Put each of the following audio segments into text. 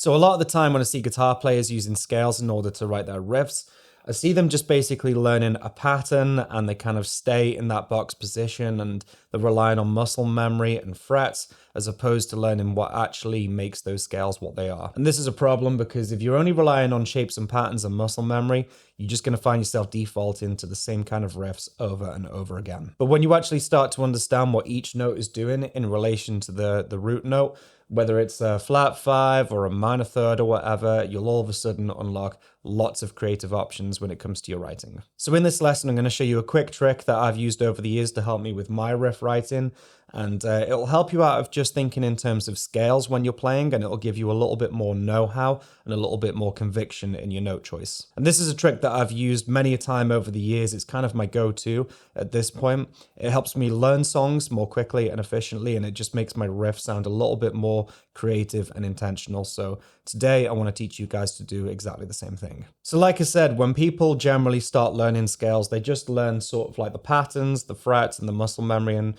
So a lot of the time when I see guitar players using scales in order to write their riffs, I see them just basically learning a pattern and they kind of stay in that box position and they're relying on muscle memory and frets as opposed to learning what actually makes those scales what they are. And this is a problem because if you're only relying on shapes and patterns and muscle memory, you're just going to find yourself defaulting to the same kind of riffs over and over again. But when you actually start to understand what each note is doing in relation to the root note, whether it's a flat 5 or a minor third or whatever, you'll all of a sudden unlock lots of creative options when it comes to your writing. So in this lesson, I'm going to show you a quick trick that I've used over the years to help me with my riff writing. And it'll help you out of just thinking in terms of scales when you're playing, and it'll give you a little bit more know-how and a little bit more conviction in your note choice. And this is a trick that I've used many a time over the years. It's kind of my go-to at this point. It helps me learn songs more quickly and efficiently, and it just makes my riff sound a little bit more creative and intentional. So today I want to teach you guys to do exactly the same thing. So like I said, when people generally start learning scales, they just learn sort of like the patterns, the frets, and the muscle memory, and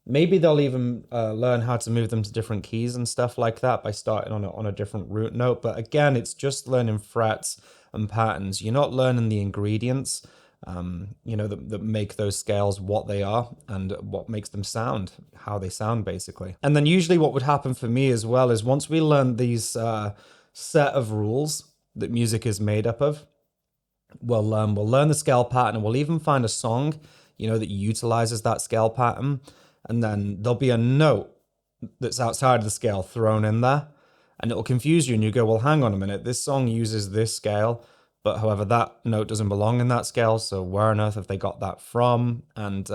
maybe they'll even learn how to move them to different keys and stuff like that by starting on a different root note. But again, it's just learning frets and patterns. You're not learning the ingredients, that make those scales what they are and what makes them sound, how they sound basically. And then usually what would happen for me as well is once we learn these set of rules that music is made up of, we'll learn the scale pattern, and we'll even find a song, that utilizes that scale pattern. And then there'll be a note that's outside of the scale thrown in there, and it'll confuse you. And you go, well, hang on a minute, this song uses this scale, but however, that note doesn't belong in that scale. So where on earth have they got that from? And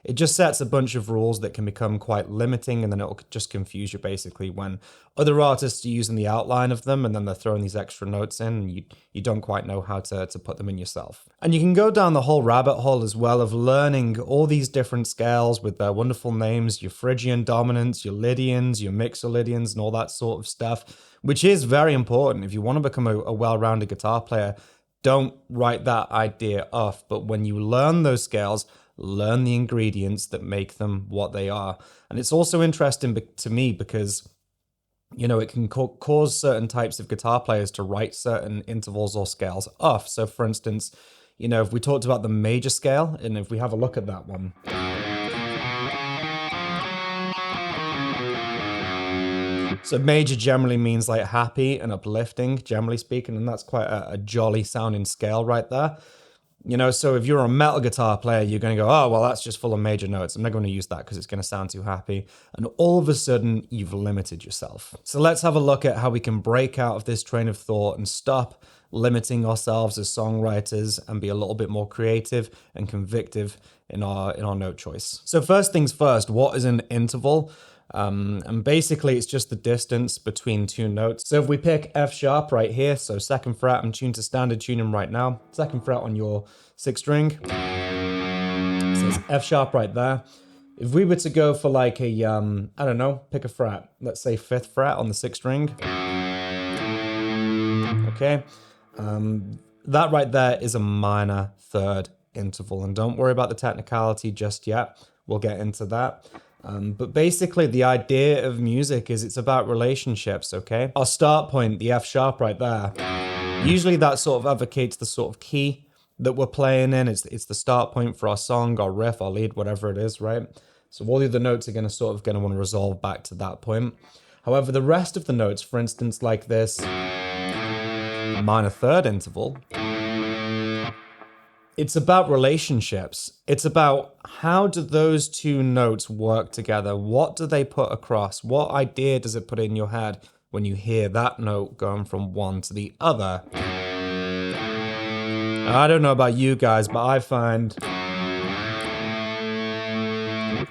it just sets a bunch of rules that can become quite limiting. And then it'll just confuse you basically when other artists are using the outline of them and then they're throwing these extra notes in, and you don't quite know how to put them in yourself. And you can go down the whole rabbit hole as well of learning all these different scales with their wonderful names, your Phrygian dominants, your Lydians, your Mixolydians, and all that sort of stuff, which is very important. If you want to become a well-rounded guitar player, don't write that idea off. But when you learn those scales, learn the ingredients that make them what they are. And it's also interesting to me because, it can cause certain types of guitar players to write certain intervals or scales off. So for instance, if we talked about the major scale, and if we have a look at that one, so major generally means like happy and uplifting, generally speaking, and that's quite a jolly sounding scale right there. So if you're a metal guitar player, you're going to go, oh, well, that's just full of major notes. I'm not going to use that because it's going to sound too happy. And all of a sudden, you've limited yourself. So let's have a look at how we can break out of this train of thought and stop limiting ourselves as songwriters and be a little bit more creative and convictive in our note choice. So first things first, what is an interval? And basically it's just the distance between two notes. So if we pick F sharp right here, so 2nd fret, I'm tuned to standard tuning right now, 2nd fret on your 6th string, so it's F sharp right there. If we were to go for like a, I don't know, pick a fret, let's say 5th fret on the 6th string, okay, that right there is a minor third interval, and don't worry about the technicality just yet, we'll get into that. But basically the idea of music is it's about relationships, okay? Our start point, the F sharp right there, usually that sort of advocates the sort of key that we're playing in. It's the start point for our song, our riff, our lead, whatever it is, right? So all the other notes are going to want to resolve back to that point. However, the rest of the notes, for instance, like this minor third interval, it's about relationships. It's about how do those two notes work together? What do they put across? What idea does it put in your head when you hear that note going from one to the other? I don't know about you guys, but I find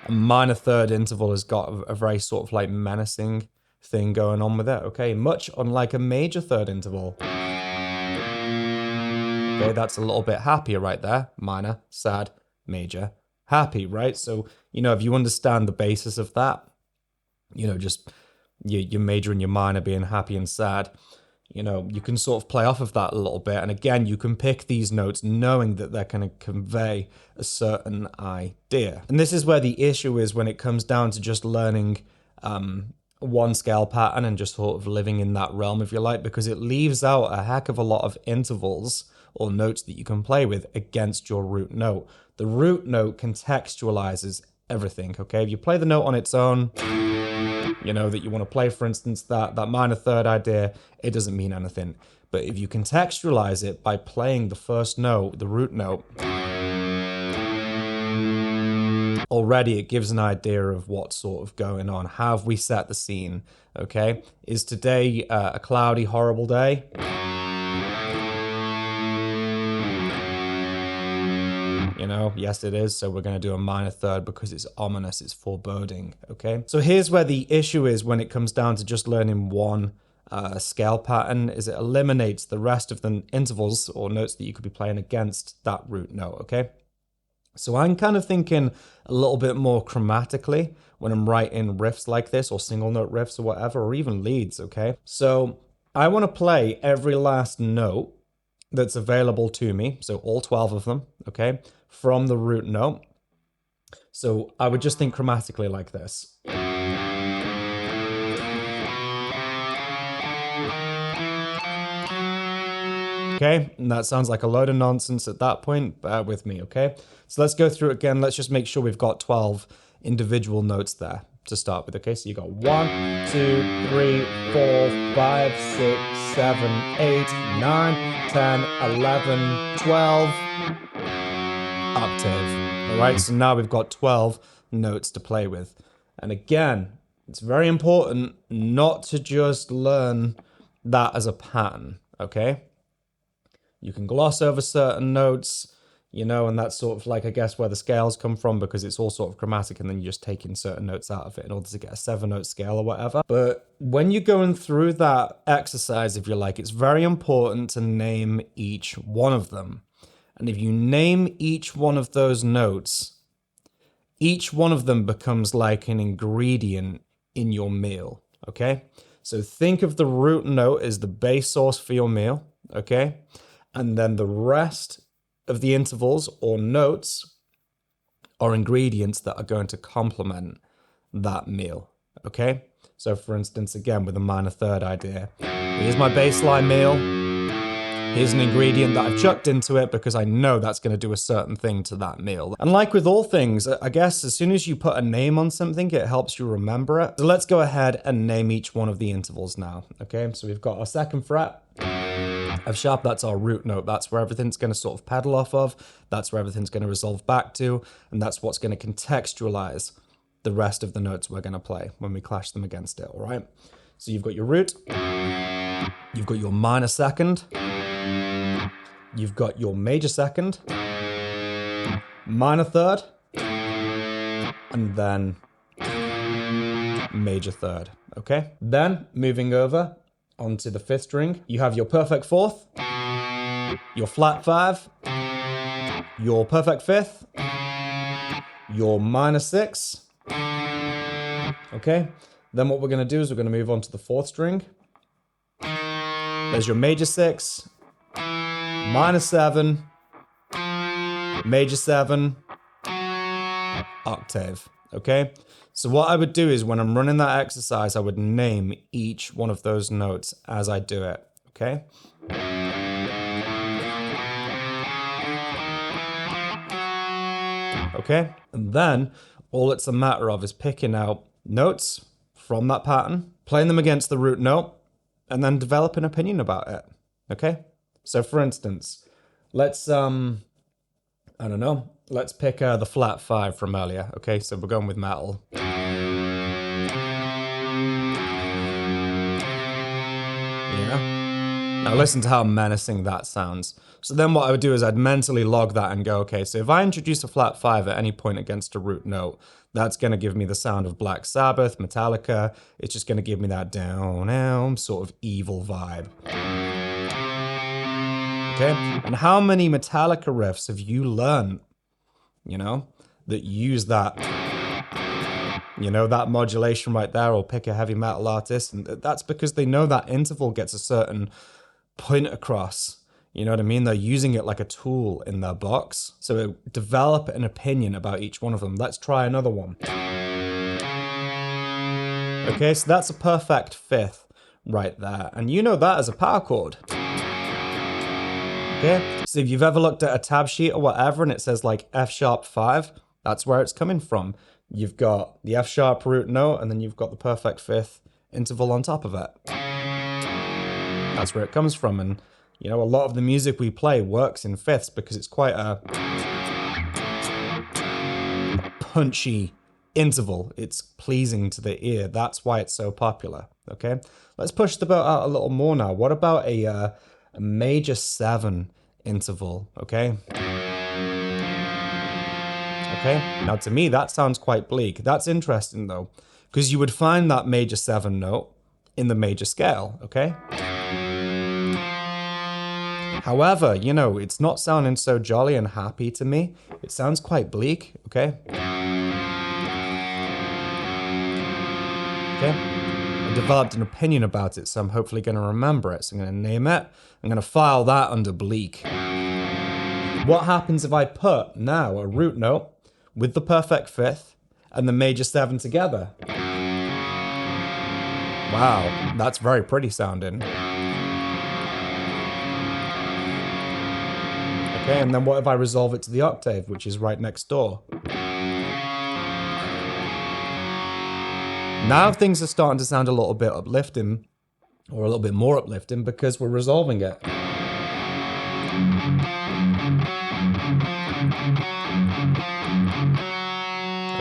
a minor third interval has got a very sort of like menacing thing going on with it, okay? Much unlike a major third interval. Okay, that's a little bit happier right there. Minor, sad, major, happy, right? So, if you understand the basis of that, just your major and your minor being happy and sad, you can sort of play off of that a little bit. And again, you can pick these notes knowing that they're going to convey a certain idea. And this is where the issue is when it comes down to just learning one scale pattern and just sort of living in that realm, if you like, because it leaves out a heck of a lot of intervals or notes that you can play with against your root note. The root note contextualizes everything, okay? If you play the note on its own, you know, that you want to play, for instance, that minor third idea, it doesn't mean anything. But if you contextualize it by playing the first note, the root note, already it gives an idea of what's sort of going on. How have we set the scene? Okay, is today a cloudy, horrible day? You know, yes it is, so we're going to do a minor third because it's ominous, it's foreboding, okay? So here's where the issue is when it comes down to just learning one scale pattern, is it eliminates the rest of the intervals or notes that you could be playing against that root note, okay? So I'm kind of thinking a little bit more chromatically when I'm writing riffs like this, or single note riffs or whatever, or even leads, okay? So I want to play every last note that's available to me, so all 12 of them, okay, from the root note. So I would just think chromatically like this. Okay, and that sounds like a load of nonsense at that point. Bear with me, okay? So let's go through it again. Let's just make sure we've got 12 individual notes there to start with, okay? So you got 1, 2, 3, 4, 5, 6, 7, 8, 9, 10, 11, 12. Octave. All right, so now we've got 12 notes to play with. And again, it's very important not to just learn that as a pattern, okay? You can gloss over certain notes, you know, and that's sort of like, I guess, where the scales come from, because it's all sort of chromatic and then you're just taking certain notes out of it in order to get a 7-note scale or whatever. But when you're going through that exercise, if you like, it's very important to name each one of them. And if you name each one of those notes, each one of them becomes like an ingredient in your meal, okay? So think of the root note as the base sauce for your meal, okay? And then the rest of the intervals or notes are ingredients that are going to complement that meal, okay? So for instance, again, with a minor third idea, here's my baseline meal. Here's an ingredient that I've chucked into it because I know that's going to do a certain thing to that meal. And like with all things, I guess as soon as you put a name on something, it helps you remember it. So let's go ahead and name each one of the intervals now, okay? So we've got our 2nd fret of sharp, that's our root note. That's where everything's going to sort of pedal off of. That's where everything's going to resolve back to. And that's what's going to contextualize the rest of the notes we're going to play when we clash them against it, all right? So you've got your root, you've got your minor 2nd, you've got your major 2nd, minor 3rd, and then major 3rd, okay? Then moving over onto the 5th string, you have your perfect 4th, your flat 5, your perfect 5th, your minor 6, okay? Then what we're going to do is we're going to move on to the 4th string. There's your major 6, minor 7, major 7, octave, okay? So what I would do is when I'm running that exercise, I would name each one of those notes as I do it, okay? Okay, and then all it's a matter of is picking out notes from that pattern, playing them against the root note, and then develop an opinion about it, okay? So for instance, let's, I don't know, let's pick the flat 5 from earlier, okay? So we're going with metal. Yeah. Now listen to how menacing that sounds. So then what I would do is I'd mentally log that and go, okay, so if I introduce a flat 5 at any point against a root note, that's going to give me the sound of Black Sabbath, Metallica. It's just going to give me that down sort of evil vibe. Okay, and how many Metallica riffs have you learned, you know, that use that, you know, that modulation right there, or pick a heavy metal artist, and that's because they know that interval gets a certain point across, you know what I mean? They're using it like a tool in their box. So develop an opinion about each one of them. Let's try another one. Okay, so that's a perfect fifth right there. And you know that as a power chord. Okay, so if you've ever looked at a tab sheet or whatever and it says like F sharp 5, that's where it's coming from. You've got the F sharp root note and then you've got the perfect fifth interval on top of it. That's where it comes from. And you know, a lot of the music we play works in fifths because it's quite a punchy interval. It's pleasing to the ear. That's why it's so popular. Okay, let's push the boat out a little more now. What about a major 7 interval? Okay. Okay, now to me that sounds quite bleak. That's interesting though, because you would find that major 7 note in the major scale, okay? However, you know, it's not sounding so jolly and happy to me. It sounds quite bleak, okay? Okay, I developed an opinion about it, so I'm hopefully going to remember it. So I'm going to name it. I'm going to file that under bleak. What happens if I put now a root note with the perfect fifth and the major 7 together? Wow, that's very pretty sounding. Okay, and then what if I resolve it to the octave, which is right next door? Now things are starting to sound a little bit uplifting, or a little bit more uplifting, because we're resolving it.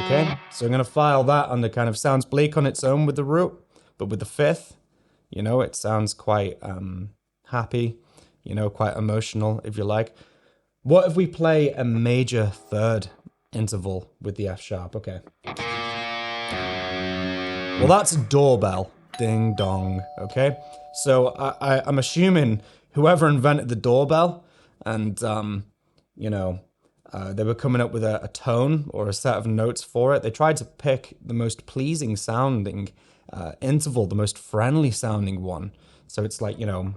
Okay, so I'm going to file that under kind of sounds bleak on its own with the root, but with the fifth, you know, it sounds quite happy, you know, quite emotional, if you like. What if we play a major 3rd interval with the F sharp? Okay. Well, that's a doorbell. Ding dong. Okay. So I'm assuming whoever invented the doorbell and, you know, they were coming up with a tone or a set of notes for it. They tried to pick the most pleasing sounding interval, the most friendly sounding one. So it's like, you know,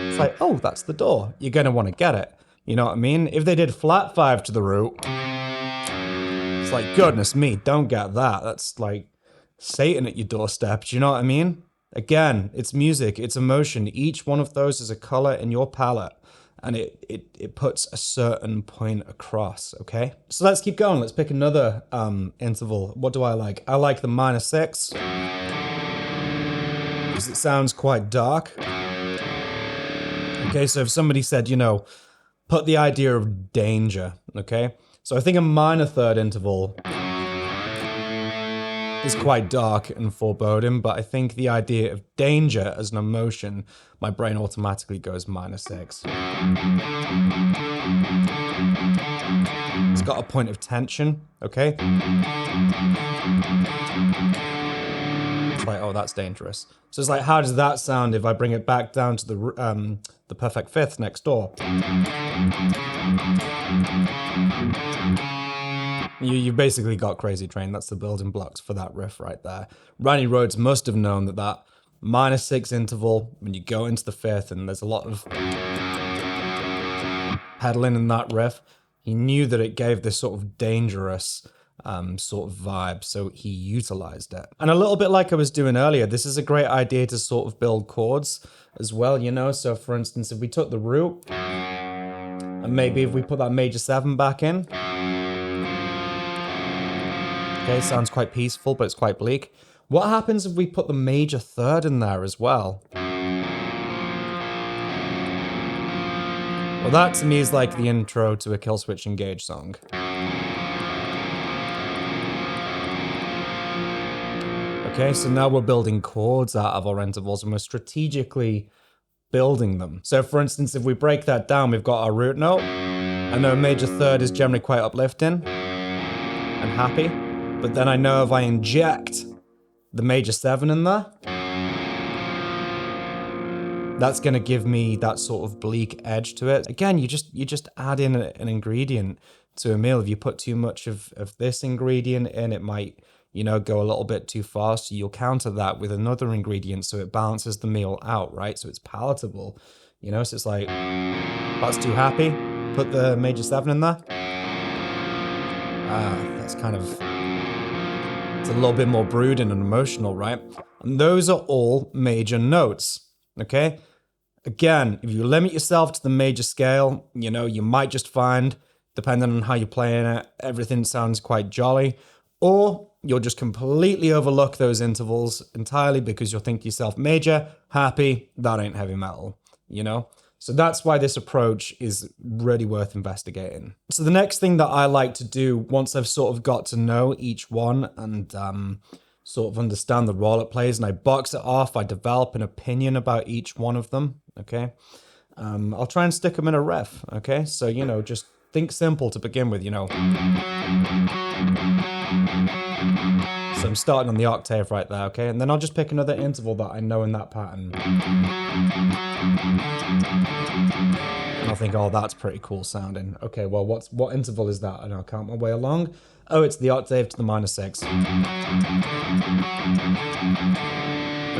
it's like, oh, that's the door. You're going to want to get it. You know what I mean? If they did flat 5 to the root, it's like, goodness me, don't get that. That's like Satan at your doorstep. Do you know what I mean? Again, it's music, it's emotion. Each one of those is a color in your palette. And it puts a certain point across, okay? So let's keep going. Let's pick another interval. What do I like? I like the minor 6. Because it sounds quite dark. Okay, so if somebody said, you know, put the idea of danger, okay? So I think a minor 3rd interval is quite dark and foreboding, but I think the idea of danger as an emotion, my brain automatically goes minor 6. It's got a point of tension, okay? It's like, oh, that's dangerous. So it's like, how does that sound if I bring it back down to the perfect fifth next door? You've basically got Crazy Train. That's the building blocks for that riff right there. Randy Rhoads must have known that minor 6 interval, when you go into the fifth and there's a lot of pedaling in that riff, he knew that it gave this sort of dangerous sort of vibe, so he utilized it. And a little bit like I was doing earlier, this is a great idea to sort of build chords as well, you know? So for instance, if we took the root, and maybe if we put that major 7 back in, okay, sounds quite peaceful, but it's quite bleak. What happens if we put the major 3rd in there as well? Well, that to me is like the intro to a Killswitch Engage song. Okay, so now we're building chords out of our intervals and we're strategically building them. So for instance, if we break that down, we've got our root note. I know major 3rd is generally quite uplifting and happy, but then I know if I inject the major 7 in there, that's going to give me that sort of bleak edge to it. Again, you just add in an ingredient to a meal. If you put too much of this ingredient in, it might, you know, go a little bit too far. So you'll counter that with another ingredient so it balances the meal out, right? So it's palatable, you know? So it's like, that's too happy. Put the major 7 in there. That's kind of It's a little bit more brooding and emotional, right? And those are all major notes, okay? Again, if you limit yourself to the major scale, you know, you might just find, depending on how you're playing it, everything sounds quite jolly. Or you'll just completely overlook those intervals entirely because you'll think to yourself, major, happy, that ain't heavy metal, you know? So that's why this approach is really worth investigating. So the next thing that I like to do once I've sort of got to know each one and sort of understand the role it plays, and I box it off, I develop an opinion about each one of them, okay? I'll try and stick them in a riff, okay? So, you know, just think simple to begin with, you know. So I'm starting on the octave right there, okay? And then I'll just pick another interval that I know in that pattern. And I'll think, oh, that's pretty cool sounding. Okay, well, what interval is that? And I'll count my way along. Oh, it's the octave to the minor 6.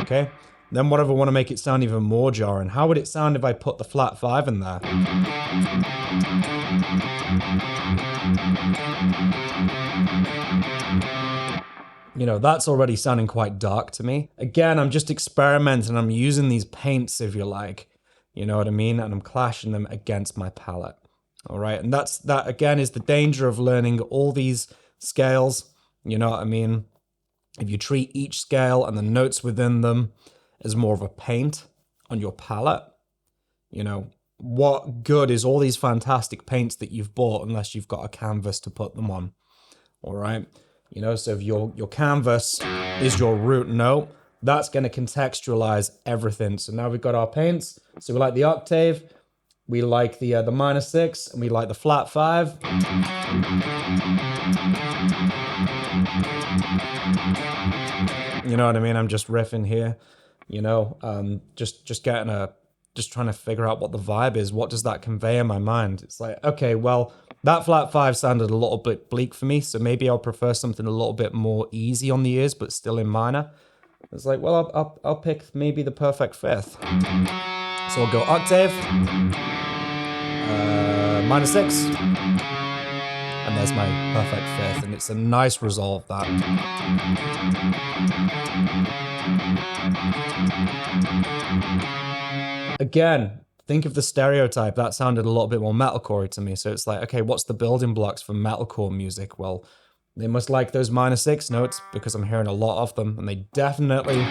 Okay, then whatever I want to make it sound even more jarring. How would it sound if I put the flat 5 in there? You know, that's already sounding quite dark to me. Again, I'm just experimenting. I'm using these paints, if you like. You know what I mean? And I'm clashing them against my palette. All right. And that again is the danger of learning all these scales. You know what I mean? If you treat each scale and the notes within them as more of a paint on your palette, you know, what good is all these fantastic paints that you've bought unless you've got a canvas to put them on? All right. You know, so if your canvas is your root note, that's going to contextualize everything. So now we've got our paints. So we like the octave, we like the minor 6, and we like the flat 5. You know what I mean? I'm just riffing here. You know, just trying to figure out what the vibe is. What does that convey in my mind? It's like, okay, well, that flat 5 sounded a little bit bleak for me, so maybe I'll prefer something a little bit more easy on the ears, but still in minor. It's like, well, I'll pick maybe the perfect 5th. So I'll go octave, minor 6, and there's my perfect 5th, and it's a nice resolve, that. Again, think of the stereotype. That sounded a little bit more metalcore to me. So it's like, okay, what's the building blocks for metalcore music? Well, they must like those minor 6 notes because I'm hearing a lot of them, and they definitely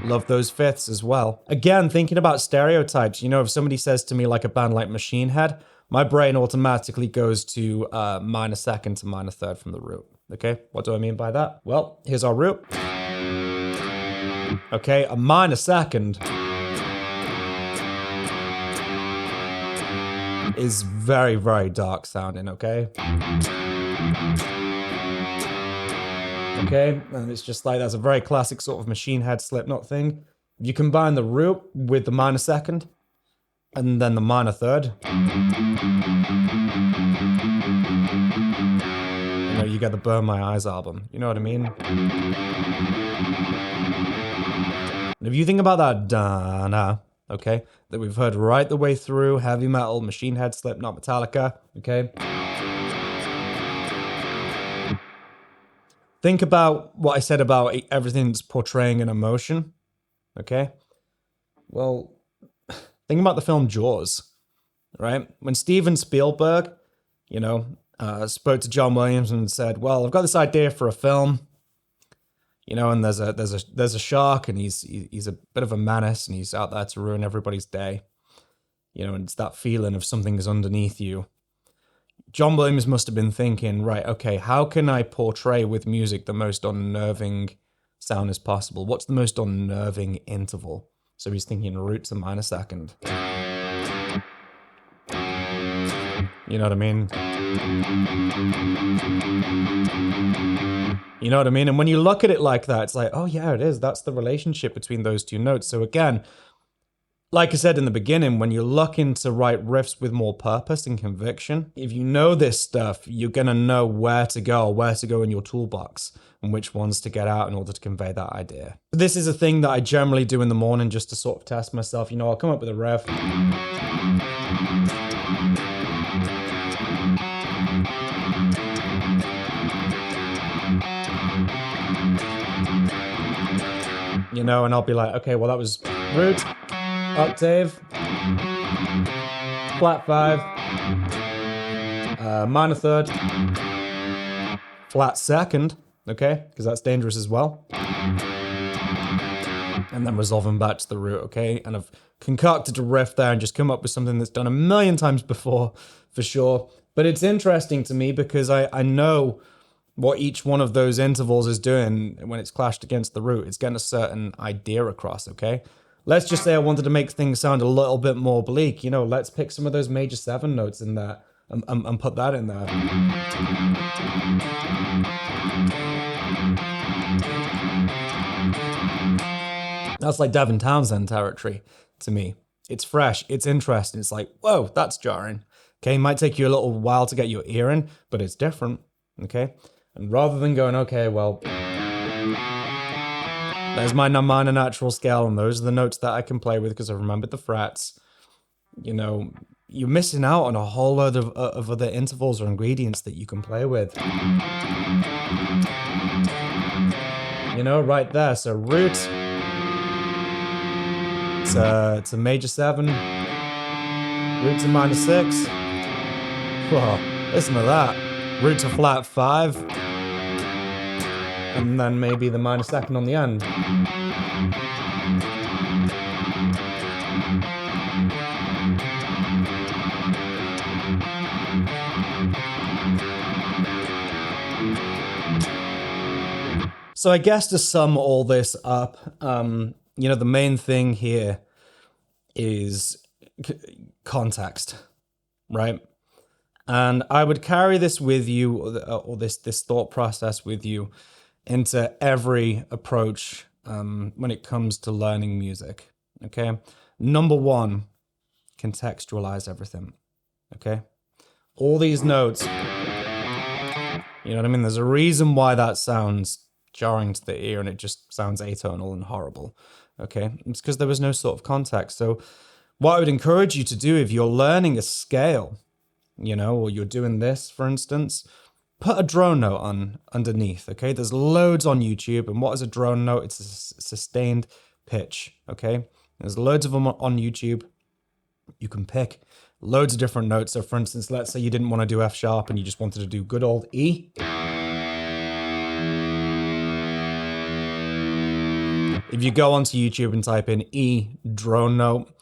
love those 5ths as well. Again, thinking about stereotypes, you know, if somebody says to me like a band like Machine Head, my brain automatically goes to minor 2nd to minor 3rd from the root. Okay, what do I mean by that? Well, here's our root. Okay, a minor 2nd is very, very dark sounding, okay? Okay, and it's just like, that's a very classic sort of Machine Head Slipknot thing. You combine the root with the minor 2nd, and then the minor 3rd. You know, you get the Burn My Eyes album, you know what I mean? And if you think about that da-na, okay, that we've heard right the way through heavy metal, Machine Head, Slipknot, Metallica, okay? Think about what I said about everything's portraying an emotion, okay? Well, think about the film Jaws, right? When Steven Spielberg, you know, spoke to John Williams and said, well, I've got this idea for a film, you know, and there's a shark, and he's a bit of a menace, and he's out there to ruin everybody's day. You know, and it's that feeling of something is underneath you. John Williams must have been thinking, right, okay, how can I portray with music the most unnerving sound as possible? What's the most unnerving interval? So he's thinking root to minor 2nd. You know what I mean? You know what I mean? And when you look at it like that, it's like, oh yeah, it is. That's the relationship between those two notes. So again, like I said in the beginning, when you're looking to write riffs with more purpose and conviction, if you know this stuff, you're going to know where to go in your toolbox, and which ones to get out in order to convey that idea. This is a thing that I generally do in the morning just to sort of test myself. You know, I'll come up with a riff. you know, and I'll be like, okay, well, that was root, octave, flat 5, minor third, flat second, okay, because that's dangerous as well. And then resolving back to the root, okay? And I've concocted a riff there and just come up with something that's done a million times before, for sure. But it's interesting to me because I know what each one of those intervals is doing when it's clashed against the root. It's getting a certain idea across, okay? Let's just say I wanted to make things sound a little bit more bleak. You know, let's pick some of those major 7 notes in there and put that in there. That's like Devin Townsend territory to me. It's fresh, it's interesting. It's like, whoa, that's jarring. Okay, it might take you a little while to get your ear in, but it's different, okay? And rather than going, okay, well, there's my minor natural scale, and those are the notes that I can play with because I've remembered the frets, you know, you're missing out on a whole load of other intervals or ingredients that you can play with. You know, right there. So root to major 7, root to minor 6. Whoa, listen to that. Root to flat 5, and then maybe the minor second on the end. So I guess to sum all this up, you know, the main thing here is context, right? And I would carry this with you, or this thought process with you, into every approach when it comes to learning music, okay? Number 1, contextualize everything, okay? All these notes, you know what I mean? There's a reason why that sounds jarring to the ear and it just sounds atonal and horrible, okay? It's because there was no sort of context. So what I would encourage you to do if you're learning a scale, you know, or you're doing this, for instance, put a drone note on underneath, okay? There's loads on YouTube, and what is a drone note? It's a sustained pitch, okay? There's loads of them on YouTube. You can pick loads of different notes. So for instance, let's say you didn't want to do F sharp and you just wanted to do good old E. If you go onto YouTube and type in E drone note,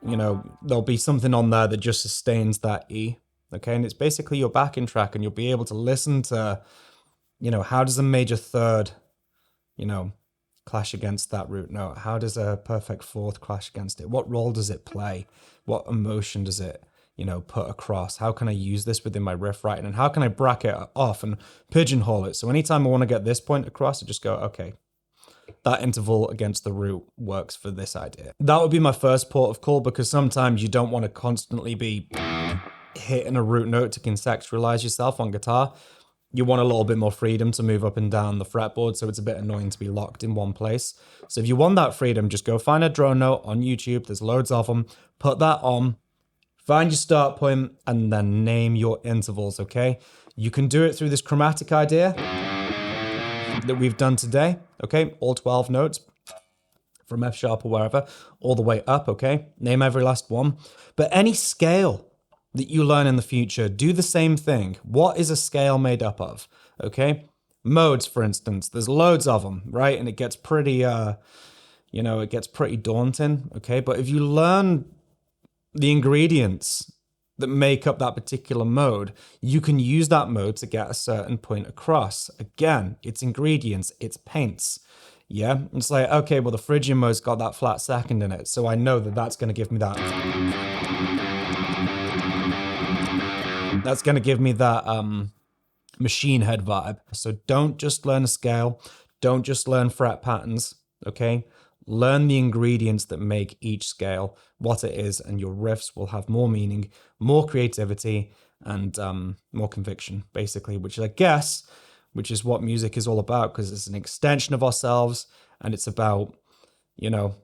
you know, there'll be something on there that just sustains that E, okay? And it's basically your backing track, and you'll be able to listen to, you know, how does a major third, you know, clash against that root note? How does a perfect 4th clash against it? What role does it play? What emotion does it, you know, put across? How can I use this within my riff writing? And how can I bracket it off and pigeonhole it? So anytime I want to get this point across, I just go, okay, that interval against the root works for this idea. That would be my first port of call, because sometimes you don't want to constantly be hitting a root note to contextualize yourself on guitar. You want a little bit more freedom to move up and down the fretboard, so it's a bit annoying to be locked in one place. So if you want that freedom, just go find a drone note on YouTube. There's loads of them. Put that on, find your start point, and then name your intervals, okay? You can do it through this chromatic idea that we've done today, okay? All 12 notes from F sharp or wherever, all the way up, okay? Name every last one. But any scale that you learn in the future, do the same thing. What is a scale made up of, okay? Modes, for instance, there's loads of them, right? And it gets pretty, you know, it gets pretty daunting, okay? But if you learn the ingredients that make up that particular mode, you can use that mode to get a certain point across. Again, it's ingredients, it's paints. Yeah, it's like, okay, well, the Phrygian mode's got that flat second in it, so I know that that's going to give me that. That's going to give me that machine head vibe. So don't just learn a scale, don't just learn fret patterns, okay? Learn the ingredients that make each scale what it is, and your riffs will have more meaning, more creativity, and more conviction, basically, which I guess, which is what music is all about, because it's an extension of ourselves, and it's about, you know,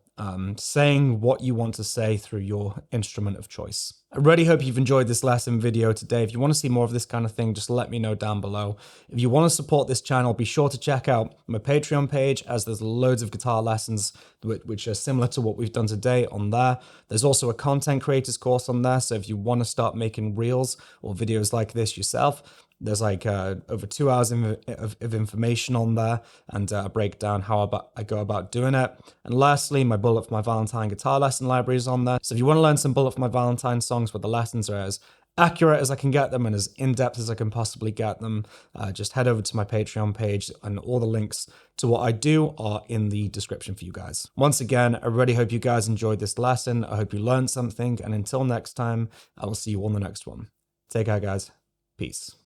saying what you want to say through your instrument of choice. I really hope you've enjoyed this lesson video today. If you want to see more of this kind of thing, just let me know down below. If you want to support this channel, be sure to check out my Patreon page, as there's loads of guitar lessons which are similar to what we've done today on there. There's also a content creators course on there, so if you want to start making reels or videos like this yourself, there's like over 2 hours of information on there, and I break down how I go about doing it. And lastly, my Bullet for My Valentine Guitar Lesson Library is on there. So if you want to learn some Bullet for My Valentine songs where the lessons are as accurate as I can get them and as in-depth as I can possibly get them, just head over to my Patreon page, and all the links to what I do are in the description for you guys. Once again, I really hope you guys enjoyed this lesson. I hope you learned something, and until next time, I will see you on the next one. Take care, guys. Peace.